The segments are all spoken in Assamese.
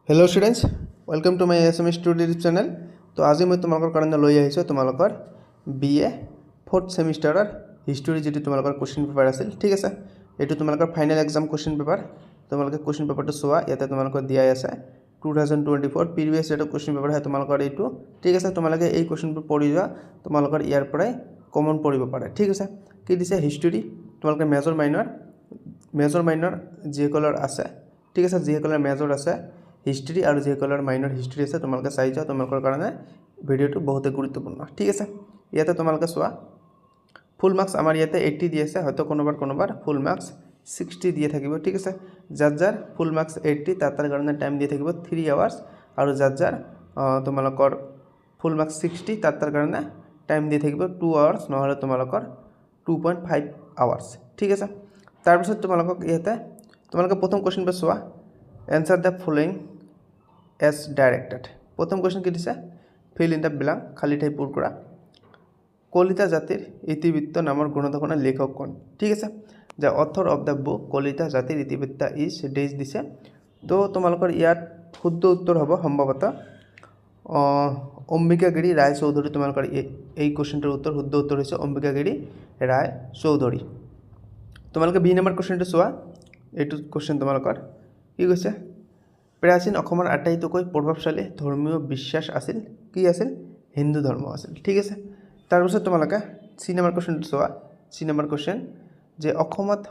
Hello students welcome to my SM studio YouTube channel. तो आज मैं तुम्हारे कारण लै आई तुम्हारे BA 4th सेमिस्टार हिस्ट्री जी तुम्हारे क्वेश्चन पेपर आसिल ठीक है। ये तुम्हारे फाइनल एग्जाम क्वेश्चन पेपर तुम्हारे क्वेश्चन पेपर तो चुआ इतना तुम्हारे दिया 2024 प्रिवियस डेट क्वेश्चन पेपर है तुम्हारे यू ठीक है। तुम्हारे ये क्वेश्चन पढ़ी जा तुम्हारे यार कमन पड़ब पारे ठीक है। कि दिसे हिस्ट्री तुम्हारे मेजर माइनर जिসকলৰ আছে ठीक है। जिসকলৰ मेजर আছে हिस्ट्री और जिসকলৰ माइनर हिस्ट्री আছে তোমালোকে চাই যাও তোমালোকৰ কাৰণে ভিডিওটো বহুত গুৰুত্বপূৰ্ণ ঠিক আছে। ইয়াতে তোমালোকে চোৱা ফুল মাৰ্কস আমাৰ ইয়াতে 80 দিয়ে আছে হয়তো কোনোবাৰ ফুল মাৰ্কস 60 দিয়ে থাকিব ঠিক আছে। যাৰ ফুল মাৰ্কস 80 তাৰ কাৰণে টাইম দিয়ে থাকিব 3 আওয়াৰ্স আৰু যাৰ তোমালোকৰ ফুল মাৰ্কস 60 তাৰ কাৰণে টাইম দিয়ে থাকিব 2 আওয়াৰ্স নহলে তোমালোকৰ 2.5 আওয়াৰ্স ঠিক আছে। তাৰপিছত তোমালোকক ইয়াতে তোমালোকে প্ৰথম কোৱেশ্চন পে চোৱা answer the following S directed. प्रथम क्वेश्चन कि दिसे फिल इन द ब्लैंक खाली ठाई पूर करा कलिता जातिर इतिवृत्त नाমৰ গ্ৰন্থখনৰ लेखक कौन ठीक है। The author of the book Kalita जातिर इतिवृत्त इज डेज दिसे। तो तुम्हारे यार शुद्ध उत्तर हम सम्भवतः अम्बिकागिरी राय चौधरी तुम्हारे ये क्वेश्चन उत्तर शुद्ध उत्तर है अम्बिकागिरी राय चौधरी। तुम्हारे बी नम्बर क्वेश्चन चुआ ये क्वेश्चन तुम्हारे कि कैसे प्राचीन आटाइतक प्रभावशाली धर्मीय विश्वास आसिल कि आसिल हिंदू धर्म आसिल ठीक है। तारपिছত तुम्हारे सी नम्बर क्वेश्चन चुआ सी नम्बर क्वेश्चन जे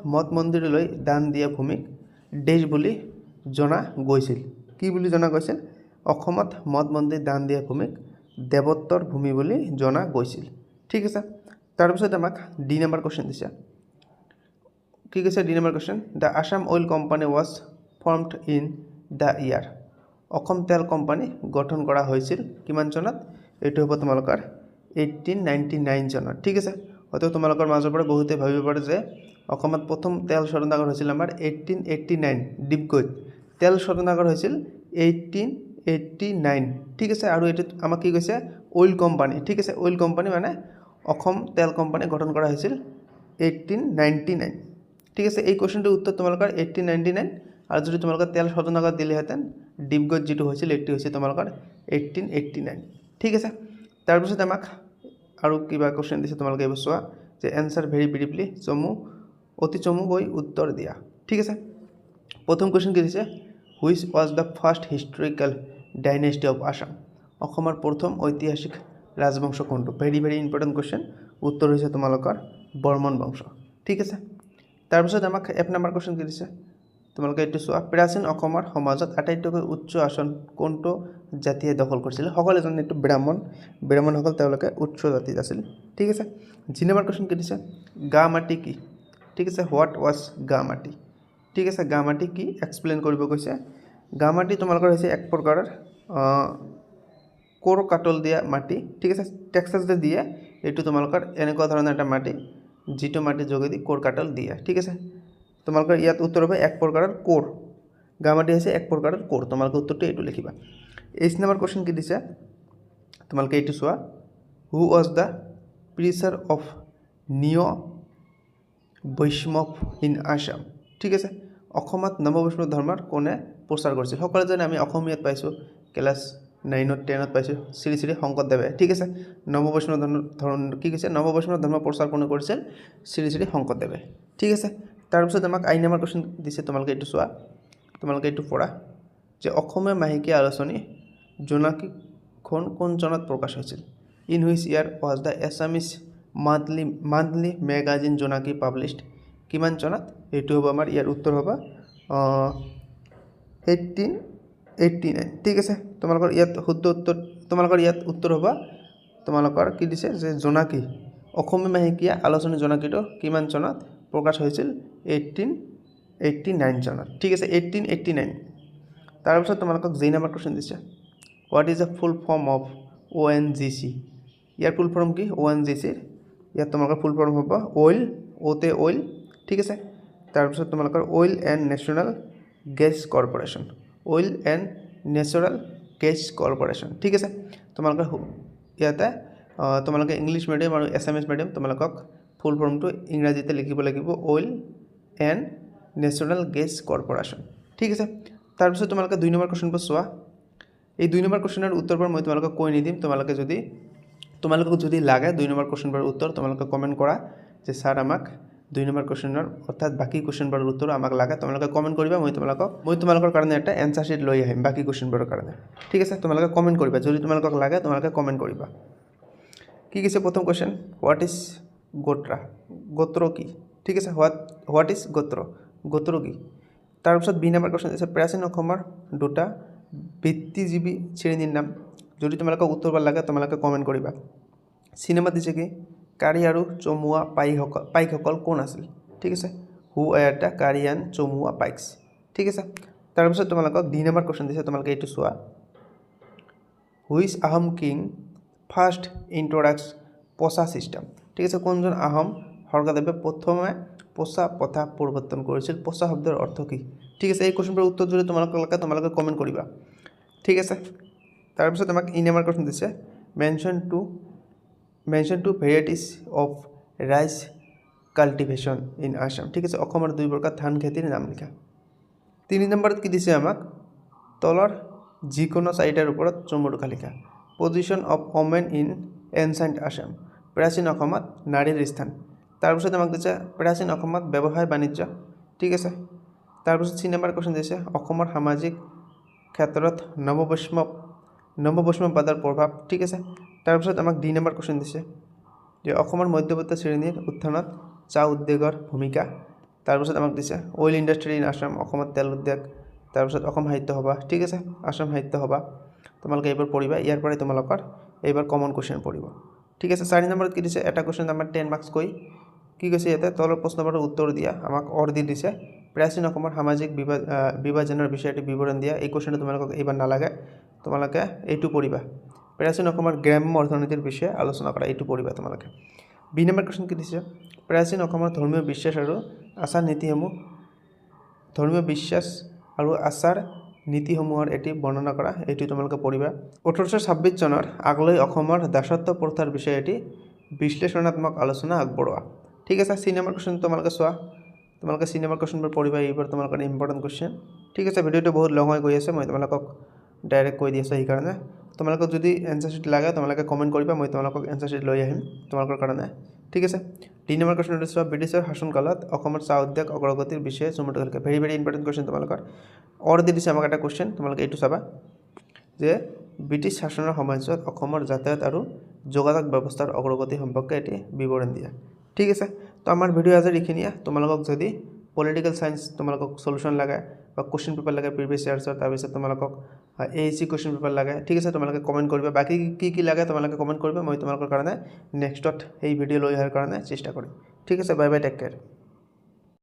मठ मंदिर दान दिया भूमिक देश बुली जना গৈছিল कि बुली जना গৈছিল मठ मंदिर दान दिया भूमिक देवत्तर भूमि बुली जना গৈছিল ठीक है। तारपिছত आमाक डी नम्बर क्वेश्चन दिছে कि कैसे D number question the Assam oil company was formed in the year Asom তেল কোম্পানী গঠন কৰা হৈছিল কিমান চনত এইটো হ'ব তোমালোকৰ 1899 চনত ঠিক আছে। হয়তো তোমালোকৰ মাজৰ পৰা বহুতে ভাবিব পাৰে যে অসমত প্ৰথম তেল শোধনাগাৰ হৈছিল আমাৰ 1889 ডিপগৈত তেল শোধনাগাৰ হৈছিল 1889 ঠিক আছে। আৰু এইটো আমাক কি কৈছে অইল কোম্পানী ঠিক আছে। অইল কোম্পানী মানে অসম তেল কোম্পানী গঠন কৰা হৈছিল 1899 ঠিক আছে। এই কোৱেশ্চনটোৰ উত্তৰ তোমালোকৰ 1899 और जो तुम्हारे तेल शोधनागार दिलेहेतेन डिपगत जी तुम्हारे 1889 ठीक है। तारपिছত आमाक और क्या क्वेश्चन दिसे तुम्हारे ये चुआ जे एन्सार भेरी ब्रिफली चमू अति चमू गई उत्तर दिया ठीक है। प्रथम क्वेश्चन कि दिसे which was the first historical dynasty of Assam प्रथम ऐतिहासिक राजवंश कौन भेरी भेरी इम्पर्टेन्ट क्वेश्चन उत्तर हो तुम्हारे बर्मन वंश ठीक है। तारपिছত आमाक एफ नम्बर क्वेश्चन कि दिसे तुम्हारे ये चुआ प्राचीन समाजत आटाइतक उच्च आसन कोनটো जातिये दखल কৰিছিল সকলে জানে এইটো ব্ৰাহ্মণসকল उच्च जाति আছিল ठीक है। जी नम्बर क्वेश्चन कि दिसे गा माटी की ठीक है। व्हाट वाज गा माटी ठीक है। गा माटी की एक्सप्लेन কৰিব কৈছে गा माटी तुम्हारे एक प्रकार कोर काटल दिया माटी ठीक है। टेक्सास दिए ये तुम्हारे एनेकुवा धৰণৰ এটা माटी जितो माटी जोगेदी कोर काटल दिया ठीक है। तुम्हारे इतना उत्तर हो एक प्रकार कोर गामाटी है एक प्रकार कोर तुम्हारे उत्तर तो ये लिखा। 8 नम्बर क्वेश्चन कि दिसे तुम्हारे ये चुआ who was the preacher of neo Vaishnava in Assam ठीक है। नव वैष्णव धर्मर कोने प्रचार कर सकते जाने आम पाई क्लास 9 10 पाई श्री श्री शंकरदेवे ठीक है। नव वैष्णव धर्म कि नव वैष्णव धर्म प्रचार कोने कर श्री श्री शंकरदेवे ठीक है। तारपिছত आमाक आई नम्बर क्वेश्चन दिसे तुम्हारे ये चुआ तुम्हारे ये पढ़ा जे অসমীয়া माहिकी आलोचनी জোনাকীখন কোন চনত प्रकाश হৈছিল in which year was the Assamese monthly magazine Jonaki published किमान चনত ये हम यार उत्तर हम 1889 ठीक है। तुम्हारे इतना शुद्ध उत्तर तुम्हारे इतना उत्तर हम तुम्हारे कि दिसे जे জোনাকী অসমীয়া মাহেকীয়া আলোচনী জোনাকীটো কিমান চনত प्रकाश হৈছিল 1889 চনত ঠিক আছে 1889। तारपिছত तुम्हारे जी नम्बर क्वेश्चन दिसे what is the full form of ONGC यार फुल फर्म कि ONGC इतना तुम्हारे फुल फर्म हम ऑयल ओते ऑयल ठीक है। तारपिছত तुम्हारे oil and national gas corporation oil and natural gas corporation ठीक है। तुम्हारे इतना तुम्हारे इंग्लिश मीडियम और एसामिस मीडियम तुम्हारे फुल फर्म तो इंग्राजीते लिखिब लगे oil and natural gas corporation ठीक है। তাৰপিছত তোমালোকে 2 নম্বৰ কোৱেশ্যনটো চোৱা এই 2 নম্বৰ কোৱেশ্যনৰ উত্তৰবোৰ মই তোমালোকক কৈ নিদিম তোমালোকক যদি লাগে 2 নম্বৰ কোৱেশ্যনৰ উত্তৰ তোমালোকে কমেন্ট কৰা যে স্যাৰ আমাক 2 নম্বৰ কোৱেশ্যনৰ অৰ্থাৎ বাকি কোৱেশ্যনবোৰৰ উত্তৰ আমাক লাগে তোমালোকে কমেন্ট কৰিবা মই তোমালোকৰ কাৰণে এটা এনসাৰ শিট লৈ আহিম বাকি কোৱেশ্যনবোৰৰ কাৰণে ঠিক আছে তোমালোকে কমেন্ট কৰিবা যদি তোমালোকক লাগে তোমালোকে কমেন্ট কৰিবা কি কৈছে প্ৰথম কোৱেশ্যন হোৱাট ইজ গোত্ৰা গোত্ৰ কি ঠিক আছে হোৱাট ইজ গোত্ৰ কি তাৰপিছত বি নম্বৰ কোৱেশ্যন আছে প্ৰাচীন অসমৰ দুটা বৃত্তিজীৱী শ্ৰেণীৰ নাম যদি তোমালোকক উত্তৰবোৰ লাগে তোমালোকে কমেন্ট কৰিবা সিনেমা দিছে কি কাৰি আৰু চমুৱা পাইকসকল কোন আছিল ঠিক আছে হু আৰ দ্য কাৰি এণ্ড চমুৱা পাইকছ ঠিক আছে তাৰপিছত তোমালোকক ডি নম্বৰ কোৱেশ্যন দিছে তোমালোকে এইটো চোৱা হুইচ আহোম কিং ফাৰ্ষ্ট ইন্ট্ৰডাক্স পচা সিস্টেম ঠিক আছে কোনজন আহোম স্বৰ্গদেৱে প্ৰথমে পচা প্ৰথা প্ৰৱৰ্তন কৰিছিল পচা শব্দৰ অৰ্থ কি ঠিক আছে এই কোৱেশ্যনৰ উত্তৰ যদি তোমালোকক লাগে তোমালোকে কমেন্ট কৰিবা ঠিক আছে তাৰপিছত আমাক ই নম্বৰ কোৱেশ্যন দিছে mention to varieties of rice cultivation in Assam ঠিক আছে অসমৰ 2 প্ৰকাৰ ধান খেতিৰ নাম লিখা 3 নম্বৰত কি দিছে আমাক তলৰ যিকোনো চাৰিটাৰ ওপৰত চমু ৰেখা লিখা position of women in ancient Assam প্ৰাচীন অসমত নাৰীৰ স্থান তাৰপিছত আমাক দিছে প্ৰাচীন অসমত ব্যৱসায় বাণিজ্য ঠিক আছে তাৰপিছত 3 নম্বৰ কোৱেশ্যন দিছে অসমৰ সামাজিক ক্ষেত্ৰত নৱবৈষ্ণৱবাদৰ প্ৰভাৱ ঠিক আছে তাৰপিছত আমাক ডি নম্বৰ কোৱেশ্যন দিছে যে অসমৰ মধ্যবিত্ত শ্ৰেণীৰ উত্থানত চাহ উদ্যোগৰ ভূমিকা তাৰপিছত আমাক দিছে অইল ইণ্ডাষ্ট্ৰি ইন আসাম অসমত তেল উদ্যোগ তাৰপিছত অসম সাহিত্য সভা ঠিক আছে আসাম সাহিত্য সভা তোমালোকে এইবোৰ পঢ়িবা ইয়াৰ পৰাই তোমালোকৰ এইবাৰ কমন কোৱেশ্যন পঢ়িব ঠিক আছে 4 নম্বৰত কি দিছে এটা কোৱেশ্যন আমাৰ 10 মাৰ্কস কৈ কি কৈছে ইয়াতে তলৰ প্ৰশ্নবোৰৰ উত্তৰ দিয়া আমাক অৰ দি দিছে প্ৰাচীন অসমৰ সামাজিক বিভাজনৰ বিষয়টি বিৱৰণ দিয়া এই কোৱেশ্যনটো তোমালোকক এইবাৰ নালাগে তোমালোকে এইটো পঢ়িবা প্ৰাচীন অসমৰ গ্ৰাম্য অৰ্থনীতিৰ বিষয়ে আলোচনা কৰা এইটো পঢ়িবা তোমালোকে বি নম্বৰ কোৱেশ্যন কি দিছে প্ৰাচীন অসমৰ ধৰ্মীয় বিশ্বাস আৰু আচাৰ নীতিসমূহৰ এটি বৰ্ণনা কৰা এইটো তোমালোকে পঢ়িবা 1826 চনৰ আগলৈ অসমৰ দাসত্ব প্ৰথাৰ বিষয়ে এটি বিশ্লেষণাত্মক আলোচনা আগবঢ়োৱা ঠিক আছে সি নম্বৰ কোৱেশ্যন তোমালোকে চোৱা তোমালোকে সি নম্বৰ কোৱেশ্যনবোৰ পঢ়িবা এইবাৰ তোমালোকৰ ইম্পৰ্টেন্ট কোৱেশ্যন ঠিক আছে ভিডিওটো বহুত লং হৈ গৈ আছে মই তোমালোকক ডাইৰেক্ট কৈ দি আছো এই কাৰণে তোমালোকক যদি এনসাৰ শিট লাগে তোমালোকে কমেন্ট কৰিবা মই তোমালোকক এনসাৰ শিট লৈ আহিম তোমালোকৰ কাৰণে ঠিক আছে 3 নম্বৰ কোৱেশ্যনটো চোৱা ব্ৰিটিছৰ শাসনকালত অসমৰ চাহ উদ্যোগ অগ্ৰগতিৰ বিষয়ে চমুকৈ লিখা ভেৰি ইম্পৰ্টেন্ট কোৱেশ্যন তোমালোকৰ অৰ দি দিছে আমাক এটা কোৱেশ্যন তোমালোকে এইটো চাবা যে ব্ৰিটিছ শাসনৰ সময়ত অসমৰ যাতায়াত আৰু যোগাযোগ ব্যৱস্থাৰ অগ্ৰগতি সম্পৰ্কে এটি বিৱৰণ দিয়া ঠিক আছে তো আমাৰ ভিডিও আজি এইখিনিয়ে তোমালোকক যদি পলিটিক্যাল সায়েন্স তোমালোকক সলিউশন লাগে বা কোশ্চেন পেপার লাগে প্রিভিয়াস ইয়াৰ্সৰ তাৰপিছত তোমালোকক এএসসি কোশ্চেন পেপাৰ লাগে ঠিক আছে তোমালোকে কমেন্ট কৰিবা বাকি কি লাগে তোমালোকে কমেন্ট কৰিবা মই তোমালোকৰ কাৰণে নেক্সটত এই ভিডিও লৈ অহাৰ কাৰণে চেষ্টা কৰিম ঠিক আছে বাই বাই টেক কেয়াৰ